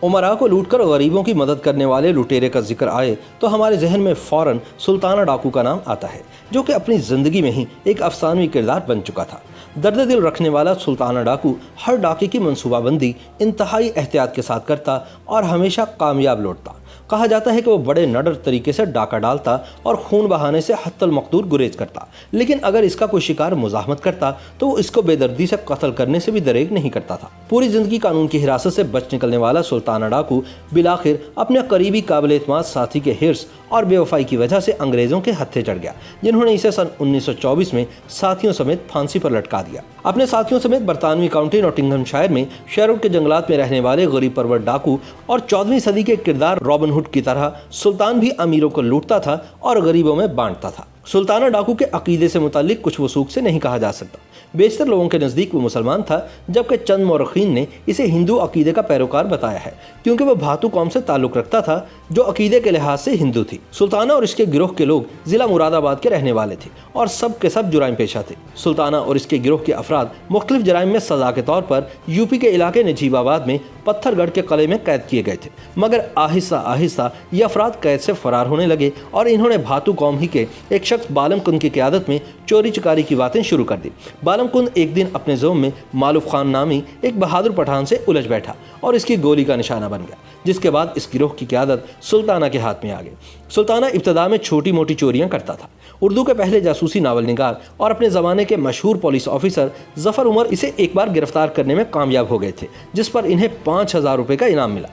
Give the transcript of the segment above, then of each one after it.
उमरा को लूटकर गरीबों की मदद करने वाले लुटेरे का जिक्र आए तो हमारे जहन में फौरन सुल्ताना डाकू का नाम आता है, जो कि अपनी जिंदगी में ही एक अफसानवी किरदार बन चुका था। दर्द दिल रखने वाला सुल्ताना डाकू हर डाके की मंसूबाबंदी इंतहाई एहतियात के साथ करता और हमेशा कामयाब लौटता। कहा जाता है कि वो बड़े नडर तरीके से डाका डालता और खून बहाने से हत्तल मकदूर गुरेज करता, लेकिन अगर इसका कोई शिकार मुजाहमत करता तो वो इसको बेदर्दी से कत्ल करने से भी दरेग नहीं करता था। पूरी जिंदगी कानून की हिरासत से बच निकलने वाला सुल्ताना डाकू बिलाखिर अपने करीबी काबिल एतमाद साथी के हिर्स और बेवफाई की वजह से अंग्रेजों के हत्थे चढ़ गया, जिन्होंने इसे सन 1924 में साथियों समेत फांसी पर लटका दिया। अपने साथियों समेत बरतानवी काउंटी नॉटिंघमशायर में शेरवुड के जंगलात में रहने वाले गरीब परवर डाकू और 14वीं सदी के किरदार रॉबिन हुड की तरह सुल्तान भी अमीरों को लूटता था और गरीबों में बांटता था। सुल्ताना डाकू के अकीदे से मुतालिक कुछ वसूख से नहीं कहा जा सकता। बेशतर लोगों के नज़दीक वो मुसलमान था, जबकि चंद मौरखीन ने इसे हिंदू अकीदे का पैरोकार बताया है, क्योंकि वह भातू कौम से ताल्लुक़ रखता था जो अकीदे के लिहाज से हिंदू थी। सुल्ताना और इसके गिरोह के लोग ज़िला मुरादाबाद के रहने वाले थे और सब के सब जुराइम पेशा थे। सुल्ताना और इसके गिरोह के अफराद मुख्तलिफ जराइम में सज़ा के तौर पर यूपी के इलाके नजीबाबाद में पत्थरगढ़ के किले में कैद किए गए थे, मगर आहिस्ता आहिस्ता ये अफराद कैद से फरार होने लगे और इन्होंने भातू कौम ही के एक शख्स बालम कुंद की क़यादत में चोरी चकारी की बातें शुरू कर दी। बालम कुंद एक दिन अपने ज़ोम में मालूफ खान नामी एक बहादुर पठान से उलझ बैठा और इसकी गोली का निशाना बन गया, जिसके बाद इस गिरोह की क़यादत सुल्ताना के हाथ में आ गई। सुल्ताना इब्तदा में छोटी मोटी चोरियां करता था। उर्दू के पहले जासूसी नावल निगार और अपने ज़माने के मशहूर पुलिस ऑफिसर ज़फ़र उमर इसे एक बार गिरफ्तार करने में कामयाब हो गए थे, जिस पर इन्हें 5,000 रुपये का इनाम मिला।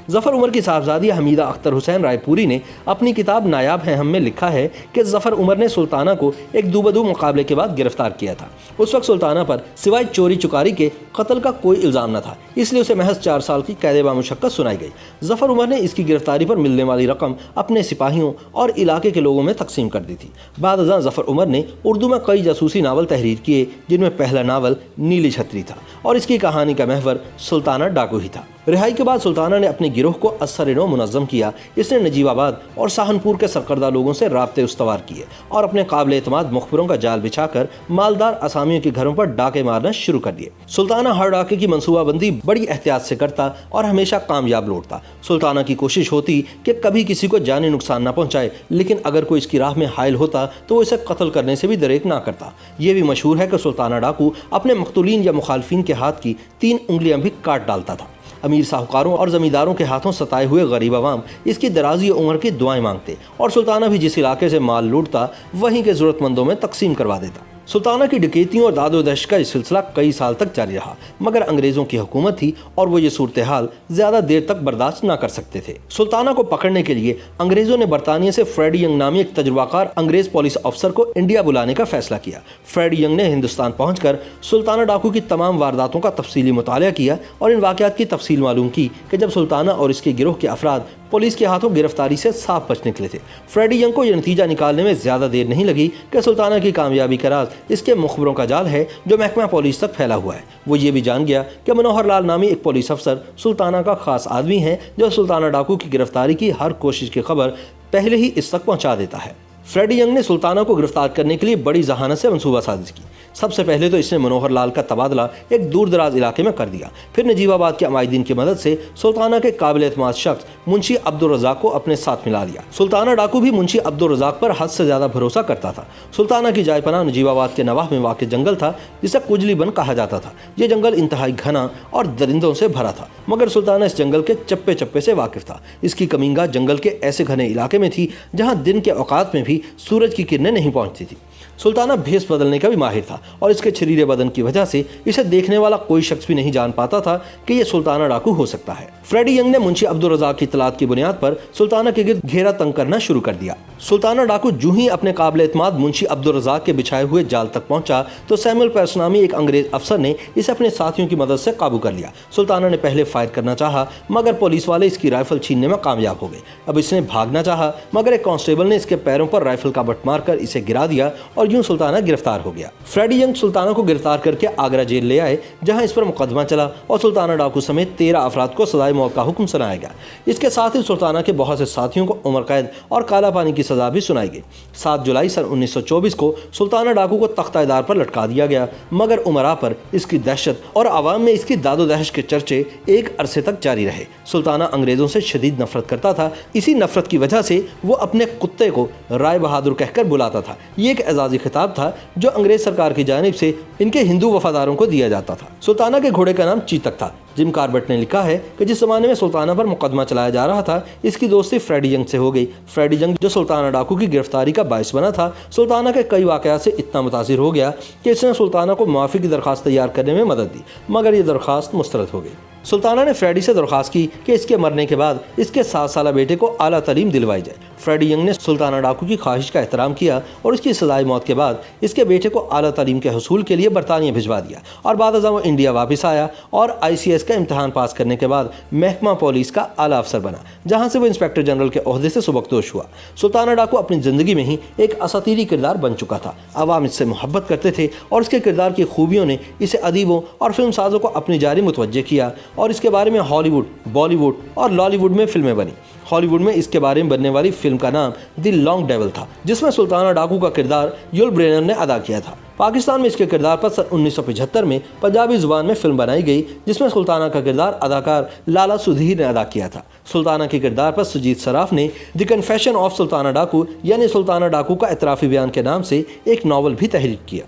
ज़फ़र उमर की साहबजादी हमीदा अख्तर हुसैन रायपुरी ने अपनी किताब नायाब हैं हम में लिखा है कि ज़फ़र उमर ने सुल्ताना को एक दूबदू मुकाबले के बाद गिरफ्तार किया था। उस वक्त सुल्ताना पर सिवाय चोरी चुकारी के कत्ल का कोई इल्ज़ाम न था, इसलिए उसे महज 4 साल की कैद बामुशक्कत सुनाई गई। ज़फ़र उमर ने इसकी गिरफ्तारी पर मिलने वाली रकम अपने सिपाहियों और इलाके के लोगों में तकसीम कर दी थी। बाद अज़ां ज़फ़र उमर ने उर्दू में कई जासूसी नावल तहरीर किए, जिनमें पहला नावल नीली छतरी था और इसकी कहानी का महवर सुल्ताना डाकू ही था। रिहाई के बाद सुल्ताना ने अपने गिरोह को असर-ए-नौ मुनज़्ज़म किया। इसने नजीबाबाद और सहारनपुर के सरकर्दा लोगों से राब्ते उस्तवार किए और अपने काबिल एतमाद मुखबिरों का जाल बिछाकर मालदार असामियों के घरों पर डाके मारना शुरू कर दिए। सुल्ताना हर डाके की मंसूबाबंदी बड़ी एहतियात से करता और हमेशा कामयाब लौटता। सुल्ताना की कोशिश होती कि कभी किसी को जानी नुकसान न पहुँचाए, लेकिन अगर कोई इसकी राह में हायल होता तो वो इसे कत्ल करने से भी दरेक ना करता। ये भी मशहूर है कि सुल्ताना डाकू अपने मकतूलीन या मुखालफिन के हाथ की 3 उंगलियां भी काट डालता था। अमीर साहूकारों और ज़मींदारों के हाथों सताए हुए गरीब अवाम इसकी दराजी उम्र की दुआएं मांगते और सुल्ताना भी जिस इलाके से माल लूटता वहीं के ज़रूरतमंदों में तकसीम करवा देता। सुल्ताना की डकैतियों और दादोदश्त का इस सिलसिला कई साल तक जारी रहा, मगर अंग्रेज़ों की हुकूमत थी और वो ये सूरत हाल ज़्यादा देर तक बर्दाश्त न कर सकते थे। सुल्ताना को पकड़ने के लिए अंग्रेज़ों ने बरतानिया से फ्रेडी यंग नामी एक तजुर्बाकार अंग्रेज़ पुलिस अफसर को इंडिया बुलाने का फैसला किया। फ्रेडी यंग ने हिंदुस्तान पहुँचकर सुल्ताना डाकू की तमाम वारदातों का तफसीली मुताला किया और इन वाक़यात की तफसील मालूम की कि जब सुल्ताना और इसके गिरोह के अफराद पुलिस के हाथों गिरफ्तारी से साफ बच निकले थे। फ्रेडी यंग को यह नतीजा निकालने में ज़्यादा देर नहीं लगी कि सुल्ताना की कामयाबी का राज इसके मुखबरों का जाल है जो महकमा पुलिस तक फैला हुआ है। वो ये भी जान गया कि मनोहर लाल नामी एक पुलिस अफसर सुल्ताना का खास आदमी है, जो सुल्ताना डाकू की गिरफ्तारी की हर कोशिश की खबर पहले ही इस तक पहुँचा देता है। फ्रेडी यंग ने सुल्ताना को गिरफ्तार करने के लिए बड़ी जहानत से मंसूबा साजिश की। सबसे पहले तो इसने मनोहर लाल का तबादला एक दूर दराज इलाके में कर दिया। फिर नजीबाबाद के अमायदीन की मदद से सुल्ताना के काबिल एतमाद शख्स मुंशी अब्दुल रज़ाक को अपने साथ मिला लिया। सुल्ताना डाकू भी मुंशी अब्दुल रज़ाक पर हद से ज़्यादा भरोसा करता था। सुल्ताना की जायपनाह नजीबाबाद के नवाह में वाक़ जंगल था, जिसे कुजली बन कहा जाता था। यह जंगल इंतहाई घना और दरिंदों से भरा था, मगर सुल्ताना इस जंगल के चप्पे चप्पे से वाकिफ था। इसकी कमीनगाह जंगल के ऐसे घने इलाके में थी जहाँ दिन के औकात में भी सूरज की किरणें नहीं पहुँचती थी। सुल्ताना भेस बदलने का भी माहिर था और इसके छरीरे बदन की वजह से इसे देखने वाला कोई शख्स भी नहीं जान पाता था कि यह सुल्ताना डाकू हो सकता है। फ्रेडी यंग ने मुंशी अब्दुल रज़ाक की इत्तलात की बुनियाद पर सुल्ताना के गिर्द घेरा तंग करना शुरू कर दिया। सुल्ताना डाकू जूं ही अपने काबिल एतमाद मुंशी अब्दुल रज़ाक के बिछाए हुए जाल तक पहुंचा तो सैमुअल पेर्स नामी एक अंग्रेज अफसर ने इसे अपने साथियों की मदद से काबू कर लिया। सुल्ताना ने पहले फायर करना चाहा, मगर पुलिस वाले इसकी राइफल छीनने में कामयाब हो गए। अब इसने भागना चाहा, मगर एक कांस्टेबल ने इसके पैरों पर राइफल का बट मारकर इसे गिरा दिया और यूं सुल्ताना गिरफ्तार हो गया। फ्रेडी यंग सुल्ताना को गिरफ्तार करके आगरा जेल ले आए, जहां इस पर मुकदमा चला और सुल्ताना डाकू समेत 13 अफराद को सजाए मौत का हुक्म सुनाया गया। इसके साथ ही सुल्ताना के बहुत से साथियों को उम्र कैद और काला पानी की सजा भी सुनाई गई। 7 जुलाई सन 1924 को सुल्ताना डाकू को तख्तादार पर लटका दिया गया, मगर उमरा पर इसकी दहशत और आवाम में इसकी दादो दहश के चर्चे एक अरसे तक जारी रहे। सुल्ताना अंग्रेजों से शदीद नफरत करता था। इसी नफरत की वजह से वो अपने कुत्ते को राय बहादुर कहकर बुलाता था। ये एक एजाजी खिताब था जो अंग्रेज सरकार की जानिब से इनके हिंदू वफादारों को दिया जाता था। सुल्ताना के घोड़े का नाम चीतक था। जिम कार्बेट ने लिखा है कि जिस जमाने में सुल्ताना पर मुकदमा चलाया जा रहा था, इसकी दोस्ती फ्रेडी यंग से हो गई। फ्रेडी यंग जो सुल्ताना डाकू की गिरफ्तारी का बायस बना था, सुल्ताना के कई वाकयात से इतना मुतासिर हो गया कि इसने सुल्ताना को माफ़ी की दरख्वास्त तैयार करने में मदद दी, मगर ये दरख्वास्त मुस्तरद हो गई। सुल्ताना ने फ्रेडी से दरख्वास्त की कि इसके मरने के बाद इसके 7 साला बेटे को आला तालीम दिलवाई जाए। फ्रेडी यंग ने सुल्ताना डाकू की ख्वाहिश का एहतराम किया और इसकी सजाए मौत के बाद इसके बेटे को आला तालीम के हसूल के लिए बरतानिया भिजवा दिया और बाद वो इंडिया वापस आया और ICS का इम्तहान पास करने के बाद महकमा पुलिस का आला अफसर बना, जहां से वो इंस्पेक्टर जनरल के ओहदे से सुबकदोश हुआ। सुल्ताना डाकू अपनी ज़िंदगी में ही एक असातीरी किरदार बन चुका था। अवाम इससे मोहब्बत करते थे और इसके किरदार की खूबियों ने इसे अदीबों और फिल्म साजों को अपनी जारी मुतवज्जे किया और इसके बारे में हॉलीवुड, बॉलीवुड और लॉलीवुड में फिल्में बनी। हॉलीवुड में इसके बारे में बनने वाली फिल्म का नाम द लॉन्ग डेविल था, जिसमें सुल्ताना डाकू का किरदार युल ब्रेनर ने अदा किया था। पाकिस्तान में इसके किरदार पर सन 1975 में पंजाबी जुबान में फिल्म बनाई गई, जिसमें सुल्ताना का किरदार अदाकार लाला सुधीर ने अदा किया था। सुल्ताना के किरदार पर सुजीत सराफ ने द कन्फेशन ऑफ सुल्ताना डाकू यानी सुल्ताना डाकू का एतराफ़ी बयान के नाम से एक नावल भी तहरीर किया।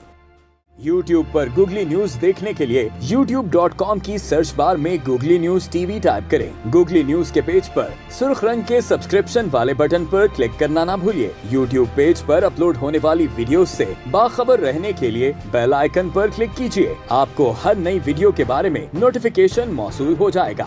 YouTube पर गूगली न्यूज देखने के लिए youtube.com की सर्च बार में गूगली न्यूज TV टाइप करें। गूगली न्यूज के पेज पर सुर्ख रंग के सब्सक्रिप्शन वाले बटन पर क्लिक करना ना भूलिए। YouTube पेज पर अपलोड होने वाली वीडियोस से बाखबर रहने के लिए बेल आइकन पर क्लिक कीजिए। आपको हर नई वीडियो के बारे में नोटिफिकेशन मौसूल हो जाएगा।